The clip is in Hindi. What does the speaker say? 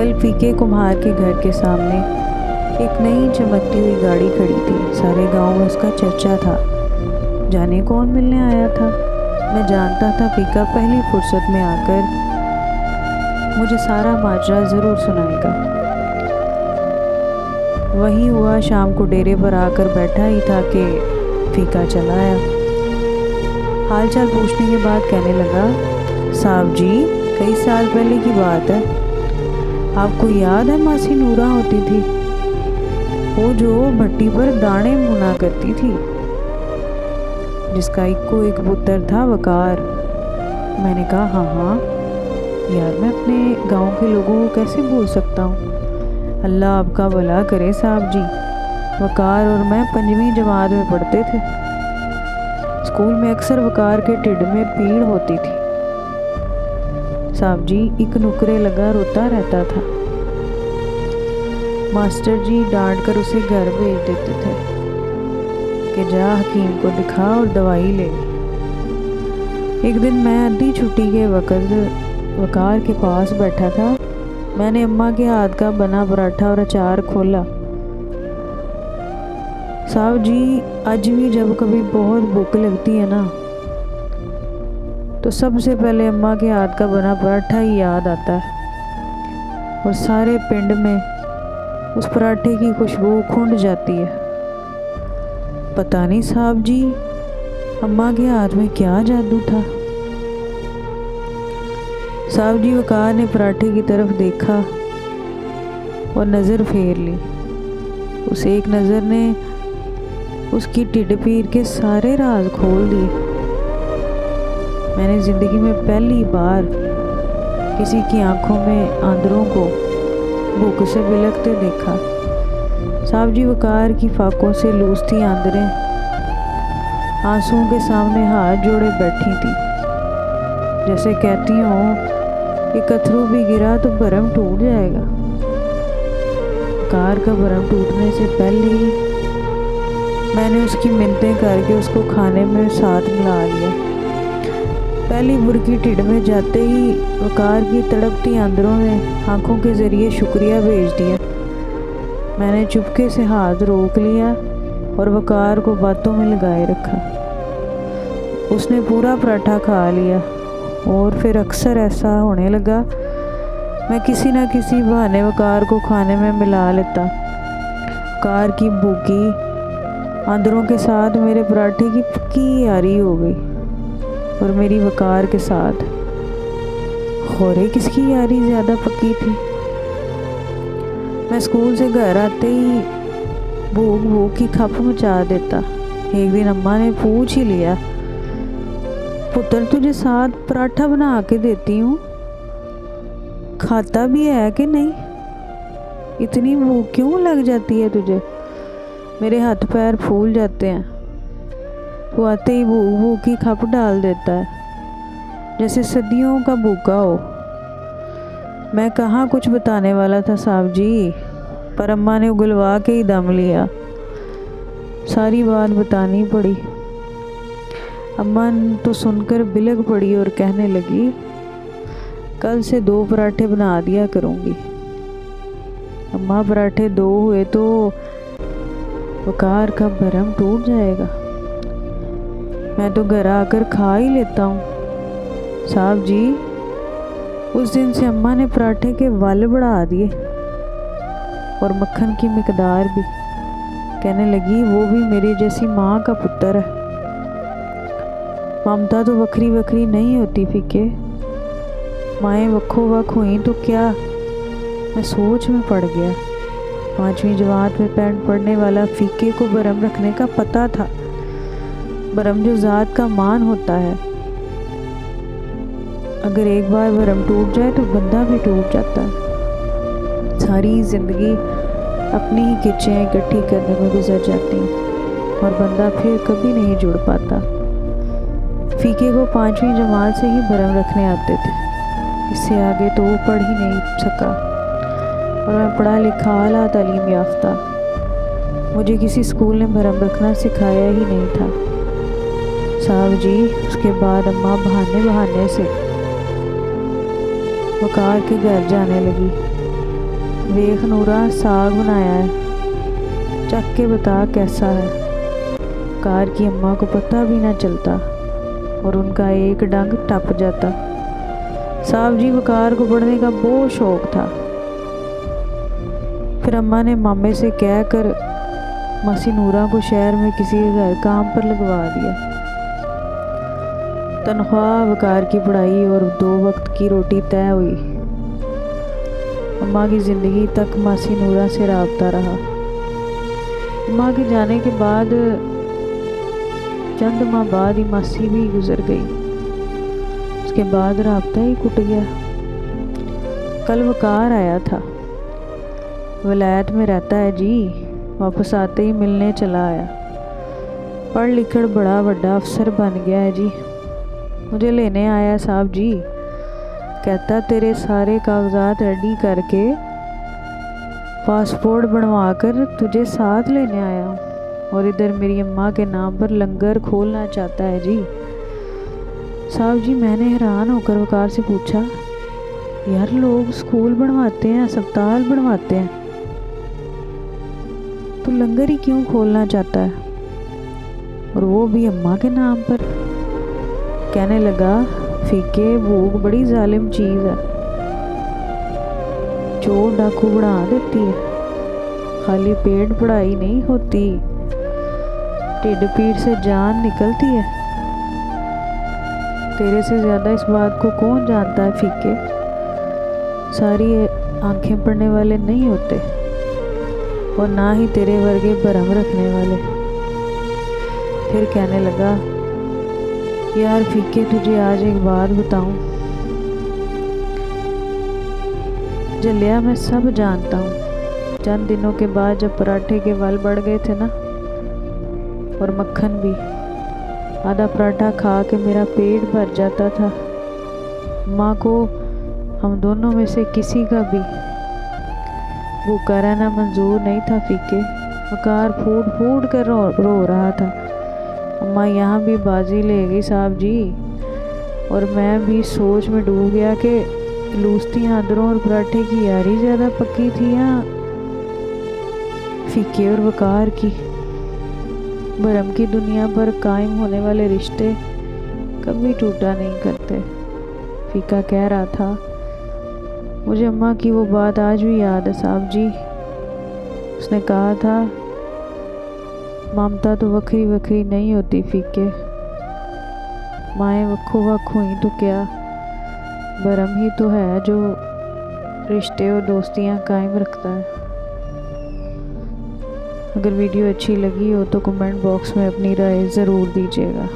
कल फीके कुम्हार के घर के सामने एक नई चमकती हुई गाड़ी खड़ी थी। सारे गांव में उसका चर्चा था। जाने कौन मिलने आया था। मैं जानता था फीका पहली फुर्सत में आकर मुझे सारा माजरा ज़रूर सुनाएगा। वही हुआ। शाम को डेरे पर आकर बैठा ही था कि फीका चला आया। हाल चाल पूछने के बाद कहने लगा, साहब जी, कई साल पहले की बात है। आपको याद है मासी नूरा होती थी, वो जो भट्टी पर दाने मुना करती थी, जिसका इक्को एक पुत्र था वकार। मैंने कहा, हाँ हाँ यार, मैं अपने गांव के लोगों को कैसे भूल सकता हूँ। अल्लाह आपका भला करे साहब जी। वकार और मैं 5वीं जमात में पढ़ते थे। स्कूल में अक्सर वकार के ढिड में पीड़ होती थी। साहब जी एक नुकरे लगा रोता रहता था। मास्टर जी डांट कर उसे घर भेज देते थे कि जा हकीम को दिखा और दवाई ले। एक दिन मैं आधी छुट्टी के वक़्त वकार के पास बैठा था। मैंने अम्मा के हाथ का बना पराठा और अचार खोला। साहब जी, आज भी जब कभी बहुत भूख लगती है ना, तो सबसे पहले अम्मा के हाथ का बना पराठा ही याद आता है और सारे पिंड में उस पराठे की खुशबू खुंड जाती है। पता नहीं साहब जी, अम्मा के हाथ में क्या जादू था। साहब जी, वकार ने पराठे की तरफ देखा और नज़र फेर ली। उस एक नज़र ने उसकी टिड्ड पीर के सारे राज खोल दिए। मैंने ज़िंदगी में पहली बार किसी की आंखों में आंदरों को भूख से बिलखते देखा। साहब जी, वकार की फाकों से लूसती आंदरें आंसुओं के सामने हाथ जोड़े बैठी थी, जैसे कहती हूँ कि कथरू भी गिरा तो भरम टूट जाएगा। वकार का भरम टूटने से पहले ही मैंने उसकी मिन्नतें करके उसको खाने में साथ मिला लिया। पहली बुरकी टिड्ड में जाते ही वकार की तड़पती आंदरों ने आंखों के ज़रिए शुक्रिया भेज दिया। मैंने चुपके से हाथ रोक लिया और वकार को बातों में लगाए रखा। उसने पूरा पराठा खा लिया और फिर अक्सर ऐसा होने लगा, मैं किसी न किसी बहाने वकार को खाने में मिला लेता। वकार की भूखी आंदरों के साथ मेरे पराठे की पक्की यारी हो गई और मेरी वकार के साथ खोरे किसकी यारी ज़्यादा पक्की थी। मैं स्कूल से घर आते ही भूख भूख की खप मचा देता। एक दिन अम्मा ने पूछ ही लिया, पुत्र तुझे साथ पराठा बना के देती हूँ, खाता भी है कि नहीं? इतनी भूख क्यों लग जाती है तुझे? मेरे हाथ पैर फूल जाते हैं। वो आते ही भूख भूख की खप डाल देता है, जैसे सदियों का भूखा हो। मैं कहाँ कुछ बताने वाला था साहब जी, पर अम्मा ने उगलवा के ही दम लिया। सारी बात बतानी पड़ी। अम्मा तो सुनकर बिलख पड़ी और कहने लगी, कल से 2 पराठे बना दिया करूँगी। अम्मा, पराठे 2 हुए तो वकार का भरम टूट जाएगा। मैं तो घर आकर खा ही लेता हूँ। साहब जी, उस दिन से अम्मा ने पराठे के वाल बढ़ा दिए और मक्खन की मिकदार भी। कहने लगी, वो भी मेरी जैसी माँ का पुत्र है। ममता तो बखरी बखरी नहीं होती फीके, माएँ वक्खो वक् हुई तो क्या। मैं सोच में पड़ गया। 5वीं जमात में पढ़ने वाला फीके को भरम रखने का पता था। भरम जो ज़ात का मान होता है, अगर एक बार भरम टूट जाए तो बंदा भी टूट जाता है। सारी ज़िंदगी अपनी ही किचें इकट्ठी करने में गुजर जाती और बंदा फिर कभी नहीं जुड़ पाता। फीके को 5वीं जमात से ही भरम रखने आते थे। इससे आगे तो वो पढ़ ही नहीं सका और मैं पढ़ा लिखा आला तालीम याफ्ता। मुझे किसी स्कूल ने भरम रखना सिखाया ही नहीं था। साहब जी, उसके बाद अम्मा बहाने बहाने से वकार के घर जाने लगी। वेख नूरा, साग बनाया है, चख के बता कैसा है। वकार की अम्मा को पता भी ना चलता और उनका एक डंग टप जाता। साहब जी, वकार को पढ़ने का बहुत शौक था। फिर अम्मा ने मामे से कहकर मसी नूरा को शहर में किसी के घर काम पर लगवा दिया। तनख्वाह, वकार की पढ़ाई और 2 वक्त की रोटी तय हुई। अम्मा की ज़िंदगी तक मासी नूरा से राब्ता रहा। अम्मा के जाने के बाद चंद माह बाद ही मासी भी गुजर गई। उसके बाद राब्ता ही टूट गया। कल वकार आया था, वलायत में रहता है जी, वापस आते ही मिलने चला आया। पढ़ लिख बड़ा बड़ा अफसर बन गया है जी। मुझे लेने आया साहब जी, कहता तेरे सारे कागजात रेडी करके पासपोर्ट बनवा कर तुझे साथ लेने आया हूँ और इधर मेरी अम्मा के नाम पर लंगर खोलना चाहता है जी। साहब जी, मैंने हैरान होकर वकार से पूछा, यार लोग स्कूल बनवाते हैं, अस्पताल बनवाते हैं, तो लंगर ही क्यों खोलना चाहता है, और वो भी अम्मा के नाम पर। कहने लगा, फीके भूख बड़ी जालिम चीज़ है, चोर डाकू बढ़ा देती है, खाली पेट पढ़ाई नहीं होती, ढिड पीड़ से जान निकलती है। तेरे से ज़्यादा इस बात को कौन जानता है फीके, सारी आंखें पढ़ने वाले नहीं होते और ना ही तेरे वर्गे भरम रखने वाले। फिर कहने लगा, यार फीके तुझे आज एक बात बताऊं, जलिया मैं सब जानता हूँ। चंद दिनों के बाद जब पराठे के वाल बढ़ गए थे ना, और मक्खन भी, आधा पराठा खा के मेरा पेट भर जाता था। माँ को हम दोनों में से किसी का भी भूखा रहना मंजूर नहीं था फीके। वकार फूट फूट कर रो रहा था। अम्मा यहाँ भी बाजी ले गई साहब जी, और मैं भी सोच में डूब गया कि लूसती आदरों और पराठे की यारी ज़्यादा पक्की थी या फीके और वकार की। भरम की दुनिया पर कायम होने वाले रिश्ते कभी टूटा नहीं करते। फीका कह रहा था, मुझे अम्मा की वो बात आज भी याद है साहब जी। उसने कहा था, ममता तो वक्री वक्री नहीं होती फीके, माएँ वक्खो वक्ख हुई तो क्या, भरम ही तो है जो रिश्ते और दोस्तियाँ कायम रखता है। अगर वीडियो अच्छी लगी हो तो कमेंट बॉक्स में अपनी राय ज़रूर दीजिएगा।